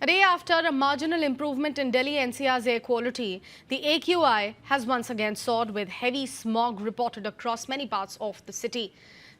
day after a marginal improvement in Delhi NCR's air quality, the AQI has once again soared with heavy smog reported across many parts of the city.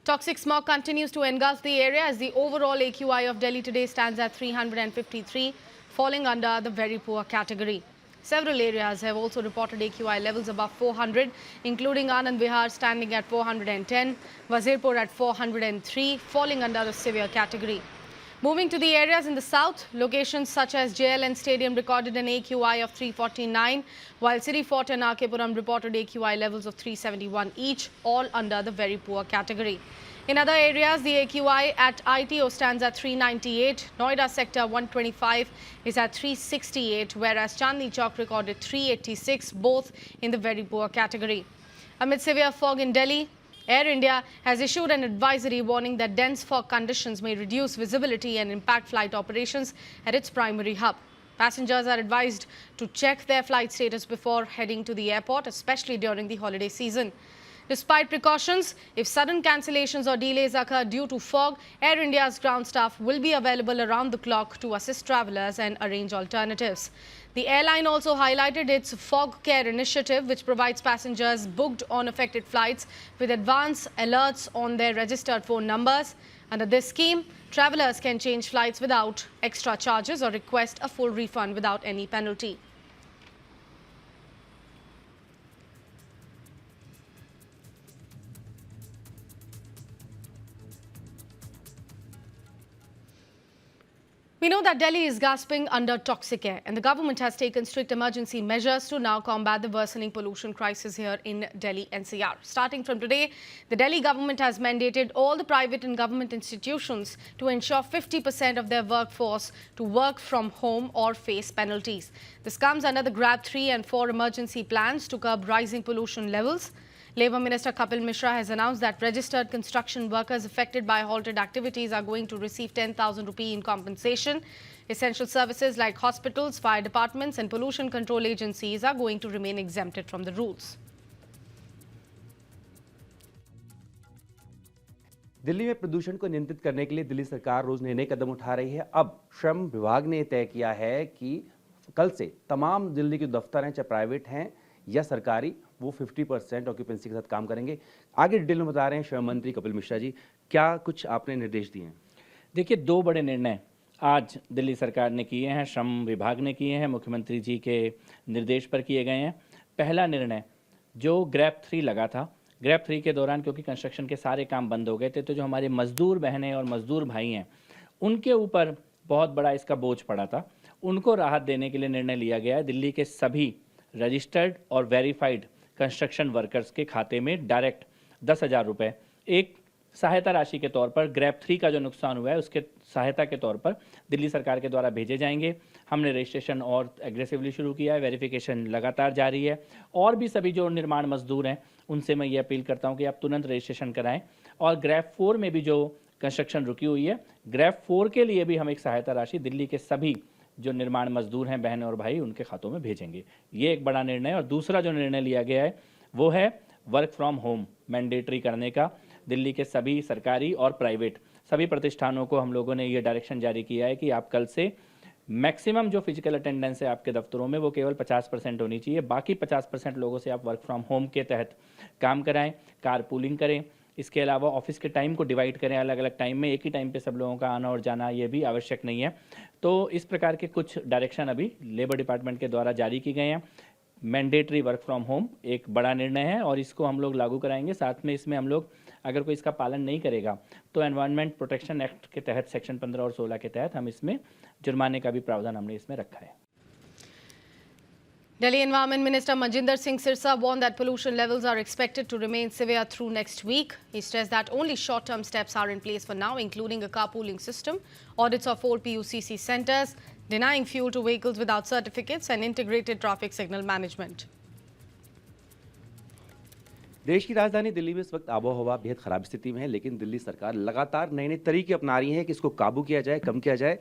Toxic smog continues to engulf the area as the overall AQI of Delhi today stands at 353, falling under the very poor category. Several areas have also reported AQI levels above 400, including Anand Vihar standing at 410, Wazirpur at 403, falling under the severe category. Moving to the areas in the south, locations such as JLN Stadium recorded an AQI of 349, while City Fort and RK-Puram reported AQI levels of 371 each, all under the very poor category. In other areas, the AQI at ITO stands at 398, Noida Sector 125 is at 368, whereas Chandni Chowk recorded 386, both in the very poor category. Amid severe fog in Delhi, Air India has issued an advisory warning that dense fog conditions may reduce visibility and impact flight operations at its primary hub. Passengers are advised to check their flight status before heading to the airport, especially during the holiday season. Despite precautions, if sudden cancellations or delays occur due to fog, Air India's ground staff will be available around the clock to assist travelers and arrange alternatives. The airline also highlighted its Fog Care initiative, which provides passengers booked on affected flights with advance alerts on their registered phone numbers. Under this scheme, travelers can change flights without extra charges or request a full refund without any penalty. We know that Delhi is gasping under toxic air, and the government has taken strict emergency measures to now combat the worsening pollution crisis here in Delhi NCR. Starting from today, the Delhi government has mandated all the private and government institutions to ensure 50% of their workforce to work from home or face penalties. This comes under the GRAB 3 and 4 emergency plans to curb rising pollution levels. Labour Minister Kapil Mishra has announced that registered construction workers affected by halted activities are going to receive 10,000 rupee in compensation. Essential services like hospitals, fire departments and pollution control agencies are going to remain exempted from the rules. Delhi में प्रदूषण को नियंत्रित करने के लिए दिल्ली सरकार रोज नए कदम उठा रही है। अब श्रम विभाग ने तय किया है कि कल से तमाम दिल्ली के दफ्तर हैं, चाहे प्राइवेट हैं या सरकारी, वो 50% ऑक्यूपेंसी के साथ काम करेंगे। आगे डिटेल में बता रहे हैं श्रम मंत्री कपिल मिश्रा जी, क्या कुछ आपने निर्देश दिए हैं? देखिए, दो बड़े निर्णय आज दिल्ली सरकार ने किए हैं, श्रम विभाग ने किए हैं, मुख्यमंत्री जी के निर्देश पर किए गए हैं। पहला निर्णय जो ग्रैब 3 लगा था, ग्रैब 3 के दौरान क्योंकि कंस्ट्रक्शन के सारे काम बंद हो गए थे, तो जो हमारे मजदूर बहनें और मजदूर भाई हैं, उनके ऊपर बहुत बड़ा इसका बोझ पड़ा था। उनको राहत देने के लिए निर्णय लिया गया है। दिल्ली के सभी रजिस्टर्ड और वेरीफाइड कंस्ट्रक्शन वर्कर्स के खाते में डायरेक्ट 10,000 रुपये एक सहायता राशि के तौर पर ग्रैब 3 का जो नुकसान हुआ है उसके सहायता के तौर पर दिल्ली सरकार के द्वारा भेजे जाएंगे। हमने रजिस्ट्रेशन और एग्रेसिवली शुरू किया है, वेरिफिकेशन लगातार जारी है। और भी सभी जो निर्माण मजदूर हैं उनसे मैं ये अपील करता हूँ कि आप तुरंत रजिस्ट्रेशन कराएं। और ग्रैब 4 में भी जो कंस्ट्रक्शन रुकी हुई है, ग्रैब 4 के लिए भी हम एक सहायता राशि दिल्ली के सभी जो निर्माण मजदूर हैं, बहन और भाई, उनके खातों में भेजेंगे। ये एक बड़ा निर्णय है। और दूसरा जो निर्णय लिया गया है वो है वर्क फ्रॉम होम मैंडेटरी करने का। दिल्ली के सभी सरकारी और प्राइवेट सभी प्रतिष्ठानों को हम लोगों ने ये डायरेक्शन जारी किया है कि आप कल से मैक्सिमम जो फिजिकल अटेंडेंस है आपके दफ्तरों में वो केवल 50% होनी चाहिए। बाकी 50% लोगों से आप वर्क फ्रॉम होम के तहत काम कराएं, कार पूलिंग करें। इसके अलावा ऑफिस के टाइम को डिवाइड करें, अलग अलग टाइम में, एक ही टाइम पे सब लोगों का आना और जाना ये भी आवश्यक नहीं है। तो इस प्रकार के कुछ डायरेक्शन अभी लेबर डिपार्टमेंट के द्वारा जारी की गए हैं। मैंडेटरी वर्क फ्रॉम होम एक बड़ा निर्णय है और इसको हम लोग लागू कराएंगे। साथ में इसमें हम लोग अगर कोई इसका पालन नहीं करेगा तो एनवायरनमेंट प्रोटेक्शन एक्ट के तहत सेक्शन 15 और 16 के तहत हम इसमें जुर्माने का भी प्रावधान हमने इसमें रखा है। Delhi Environment Minister Manjinder Singh Sirsa warned that pollution levels are expected to remain severe through next week. He stressed that only short-term steps are in place for now, including a carpooling system, audits of 4 PUCC centres, denying fuel to vehicles without certificates and integrated traffic signal management. देश की राजधानी दिल्ली में इस वक्त आबोहवा बेहद खराब स्थिति में है, लेकिन दिल्ली सरकार लगातार नए नए तरीके अपना रही है कि इसको काबू किया जाए, कम किया जाए।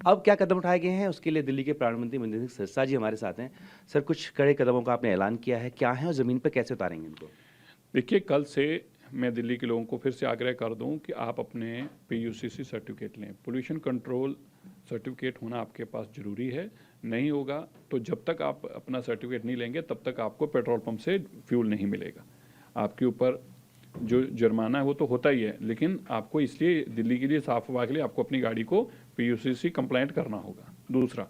अब क्या कदम उठाए गए हैं, उसके लिए दिल्ली के प्रधानमंत्री मनजिंदर सिंह सिरसा जी हमारे साथ हैं। सर, कुछ कड़े कदमों का आपने ऐलान किया है, क्या है और ज़मीन पर कैसे उतारेंगे इनको? देखिए, कल से मैं दिल्ली के लोगों को फिर से आग्रह कर दूं कि आप अपने PUCC सर्टिफिकेट लें। पोल्यूशन कंट्रोल सर्टिफिकेट होना आपके पास ज़रूरी है। नहीं होगा तो जब तक आप अपना सर्टिफिकेट नहीं लेंगे तब तक आपको पेट्रोल पंप से फ्यूल नहीं मिलेगा। आपके ऊपर जो जुर्माना है वो तो होता ही है, लेकिन आपको इसलिए दिल्ली के लिए साफ हवा के लिए आपको अपनी गाड़ी को PUCC कंप्लाइंट करना होगा। दूसरा,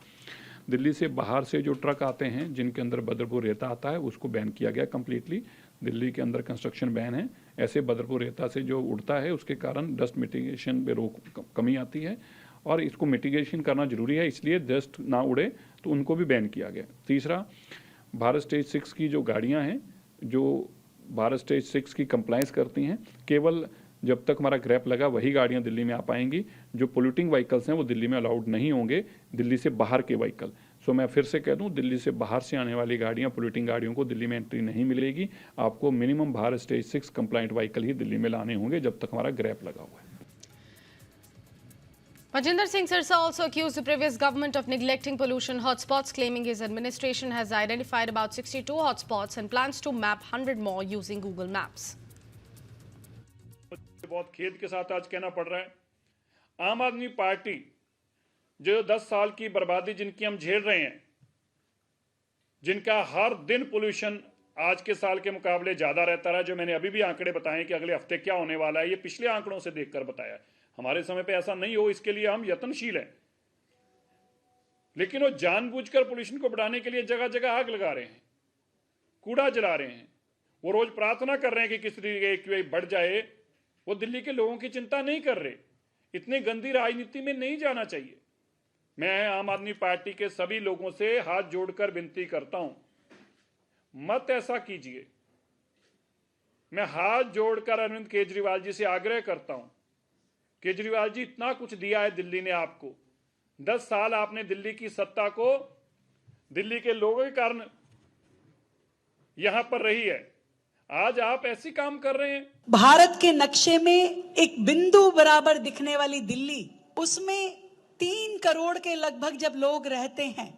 दिल्ली से बाहर से जो ट्रक आते हैं जिनके अंदर बदरपुर रेता आता है उसको बैन किया गया कम्प्लीटली। दिल्ली के अंदर कंस्ट्रक्शन बैन है। ऐसे बदरपुर रेता से जो उड़ता है उसके कारण डस्ट मिटिगेशन में कमी आती है और इसको मिटिगेशन करना जरूरी है, इसलिए डस्ट ना उड़े तो उनको भी बैन किया गया। तीसरा, भारत स्टेज 6 की जो गाड़ियाँ हैं जो भारत स्टेज 6 की कंप्लाइंस करती हैं, केवल जब तक हमारा ग्रैप लगा वही गाड़ियां दिल्ली में आ पाएंगी। जो पोल्यूटिंग व्हीकल्स हैं वो दिल्ली में अलाउड नहीं होंगे, दिल्ली से बाहर के व्हीकल। सो मैं फिर से कह दूं, दिल्ली से बाहर से आने वाली गाड़ियां, पोल्यूटिंग गाड़ियों को दिल्ली में एंट्री नहीं मिलेगी। आपको minimum Bharat stage 6 compliant vehicle ही दिल्ली में लाने होंगे जब तक हमारा ग्रैप लगा हुआ है। Majinder Singh Sirsa also accused the previous government of neglecting pollution hotspots, claiming his administration has identified about 62 hotspots and plans to map 100 more using Google Maps. बहुत खेद के साथ आज कहना पड़ रहा है, आम आदमी पार्टी जो 10 साल की बर्बादी जिनकी हम झेल रहे हैं, जिनका हर दिन पोल्यूशन आज के साल के मुकाबले ज्यादा रहता रहा, जो मैंने अभी भी आंकड़े बताए कि अगले हफ्ते क्या होने वाला है, ये पिछले आंकड़ों से देखकर बताया है। हमारे समय पे ऐसा नहीं हो, इसके लिए हम यत्नशील हैं, लेकिन वो जानबूझकर पोल्यूशन को बढ़ाने के लिए जगह जगह आग लगा रहे हैं, कूड़ा जला रहे हैं। वो रोज प्रार्थना कर रहे हैं कि किस तरीके की बढ़ जाए। वो दिल्ली के लोगों की चिंता नहीं कर रहे। इतनी गंदी राजनीति में नहीं जाना चाहिए। मैं आम आदमी पार्टी के सभी लोगों से हाथ जोड़कर विनती करता हूं, मत ऐसा कीजिए। मैं हाथ जोड़कर अरविंद केजरीवाल जी से आग्रह करता हूं, केजरीवाल जी, इतना कुछ दिया है दिल्ली ने आपको। 10 साल आपने दिल्ली की सत्ता को दिल्ली के लोगों के कारण यहां पर रही है, आज आप ऐसे काम कर रहे हैं। भारत के नक्शे में एक बिंदु बराबर दिखने वाली दिल्ली, उसमें 3 करोड़ के लगभग जब लोग रहते हैं,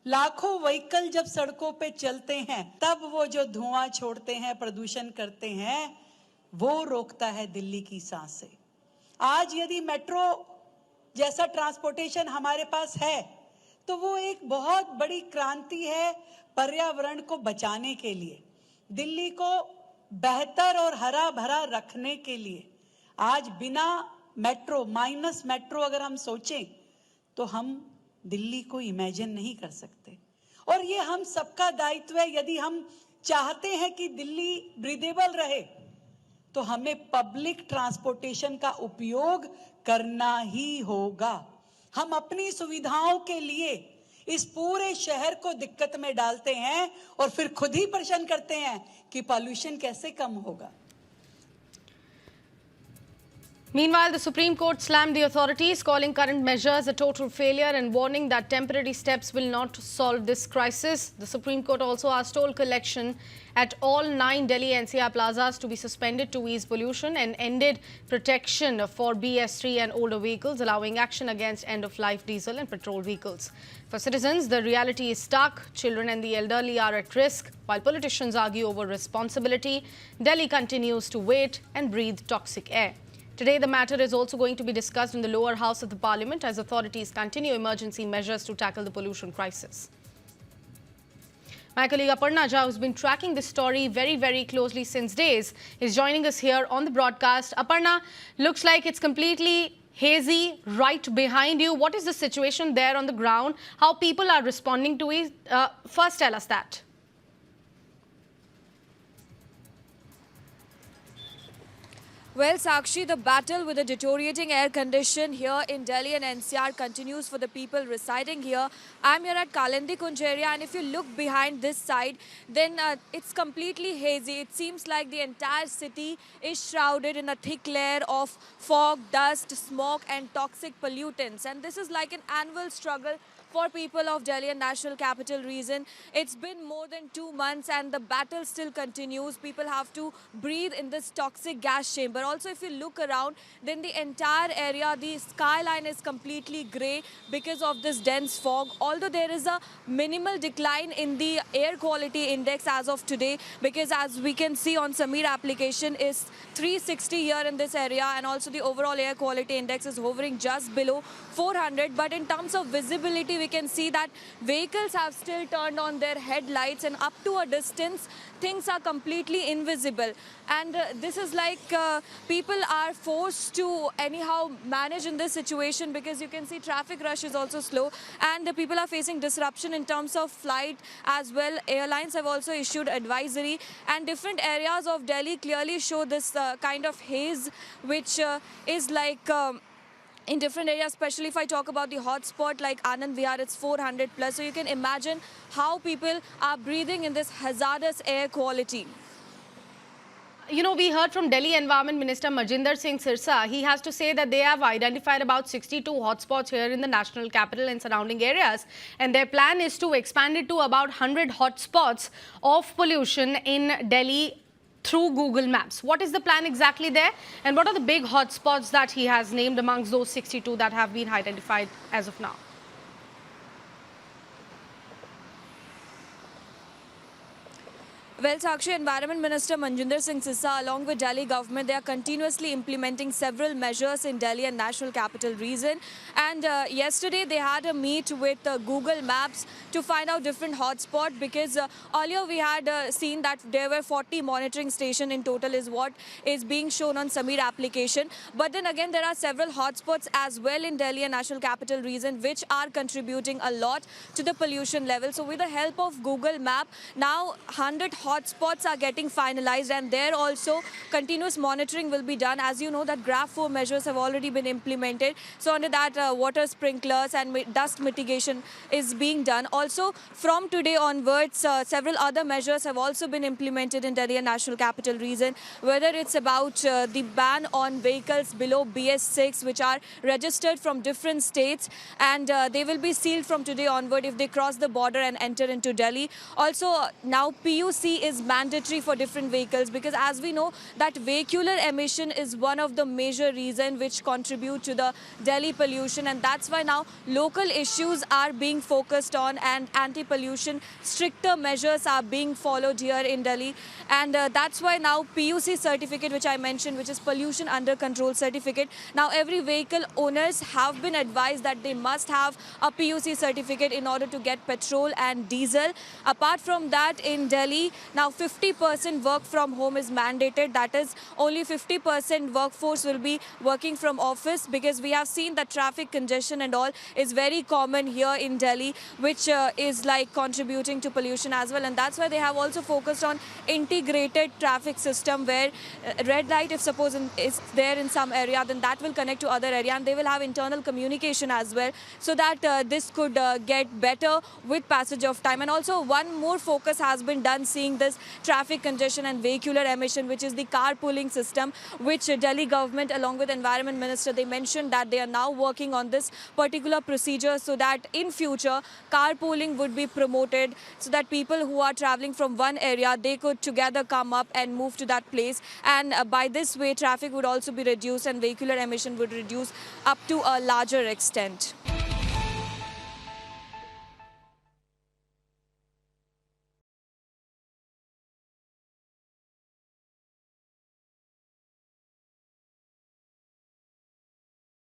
लाखों व्हीकल जब सड़कों पे चलते हैं, तब वो जो धुआं छोड़ते हैं, प्रदूषण करते हैं, वो रोकता है दिल्ली की सांसें। आज यदि मेट्रो जैसा ट्रांसपोर्टेशन हमारे पास है तो वो एक बहुत बड़ी क्रांति है पर्यावरण को बचाने के लिए, दिल्ली को बेहतर और हरा भरा रखने के लिए। आज बिना मेट्रो, माइनस मेट्रो अगर हम सोचें तो हम दिल्ली को इमेजिन नहीं कर सकते। और ये हम सबका दायित्व है। यदि हम चाहते हैं कि दिल्ली ब्रीदेबल रहे तो हमें पब्लिक ट्रांसपोर्टेशन का उपयोग करना ही होगा। हम अपनी सुविधाओं के लिए इस पूरे शहर को दिक्कत में डालते हैं और फिर खुद ही प्रश्न करते हैं कि पॉल्यूशन कैसे कम होगा। Meanwhile, the Supreme Court slammed the authorities, calling current measures a total failure and warning that temporary steps will not solve this crisis. The Supreme Court also asked toll collection at all 9 Delhi NCR plazas to be suspended to ease pollution and ended protection for BS3 and older vehicles, allowing action against end-of-life diesel and petrol vehicles. For citizens, the reality is stark. Children and the elderly are at risk. While politicians argue over responsibility, Delhi continues to wait and breathe toxic air. Today, the matter is also going to be discussed in the lower house of the parliament as authorities continue emergency measures to tackle the pollution crisis. My colleague Aparna Jha, who's been tracking this story very, very closely since days, is joining us here on the broadcast. Aparna, looks like it's completely hazy right behind you. What is the situation there on the ground? How people are responding to it? First, tell us that. Well, Sakshi, the battle with the deteriorating air condition here in Delhi and NCR continues for the people residing here. I'm here at Kalindi Kunj area, and if you look behind this side, then it's completely hazy. It seems like the entire city is shrouded in a thick layer of fog, dust, smoke and toxic pollutants. And this is like an annual struggle for people of Delhi and National Capital Region. It's been more than 2 months and the battle still continues. People have to breathe in this toxic gas chamber. Also, if you look around, then the entire area, the skyline is completely grey because of this dense fog. Although there is a minimal decline in the air quality index as of today, because as we can see on Sameer application is 360 here in this area, and also the overall air quality index is hovering just below 400. But in terms of visibility, we can see that vehicles have still turned on their headlights, and up to a distance things are completely invisible. And this is like people are forced to anyhow manage in this situation, because you can see traffic rush is also slow and the people are facing disruption in terms of flight as well. Airlines have also issued advisory, and different areas of Delhi clearly show this kind of haze, which is like in different areas, especially if I talk about the hotspot like Anand Vihar, it's 400 plus. So you can imagine how people are breathing in this hazardous air quality. You know, we heard from Delhi Environment Minister Manjinder Singh Sirsa. He has to say that they have identified about 62 hotspots here in the national capital and surrounding areas. And their plan is to expand it to about 100 hotspots of pollution in Delhi through Google Maps. What is the plan exactly there? And what are the big hotspots that he has named amongst those 62 that have been identified as of now? Well, Sakshi, Environment Minister Manjinder Singh Sirsa, along with Delhi government, they are continuously implementing several measures in Delhi and National Capital Region. And yesterday they had a meet with Google Maps to find out different hotspots, because earlier we had seen that there were 40 monitoring stations in total is what is being shown on Sameer application. But then again, there are several hotspots as well in Delhi and National Capital Region which are contributing a lot to the pollution level. So with the help of Google Map, now 100 hotspots are getting finalized, and there also continuous monitoring will be done. As you know that GRAF 4 measures have already been implemented. So under that water sprinklers and dust mitigation is being done. Also from today onwards, several other measures have also been implemented in Delhi and National Capital Region, whether it's about the ban on vehicles below BS6 which are registered from different states, and they will be sealed from today onward if they cross the border and enter into Delhi. Also now PUC is mandatory for different vehicles, because as we know that vehicular emission is one of the major reasons which contribute to the Delhi pollution, and that's why now local issues are being focused on and anti-pollution stricter measures are being followed here in Delhi. And that's why now PUC certificate, which I mentioned, which is pollution under control certificate, now every vehicle owners have been advised that they must have a PUC certificate in order to get petrol and diesel. Apart from that, in Delhi now 50% work from home is mandated. That is, only 50% workforce will be working from office, because we have seen that traffic congestion and all is very common here in Delhi, which is like contributing to pollution as well. And that's why they have also focused on integrated traffic system, where red light, if suppose is there in some area, then that will connect to other area, and they will have internal communication as well, so that this could get better with passage of time. And also one more focus has been done seeing this traffic congestion and vehicular emission, which is the carpooling system, which Delhi government along with Environment Minister, they mentioned that they are now working on this particular procedure, so that in future carpooling would be promoted, so that people who are traveling from one area, they could together come up and move to that place. And by this way traffic would also be reduced and vehicular emission would reduce up to a larger extent.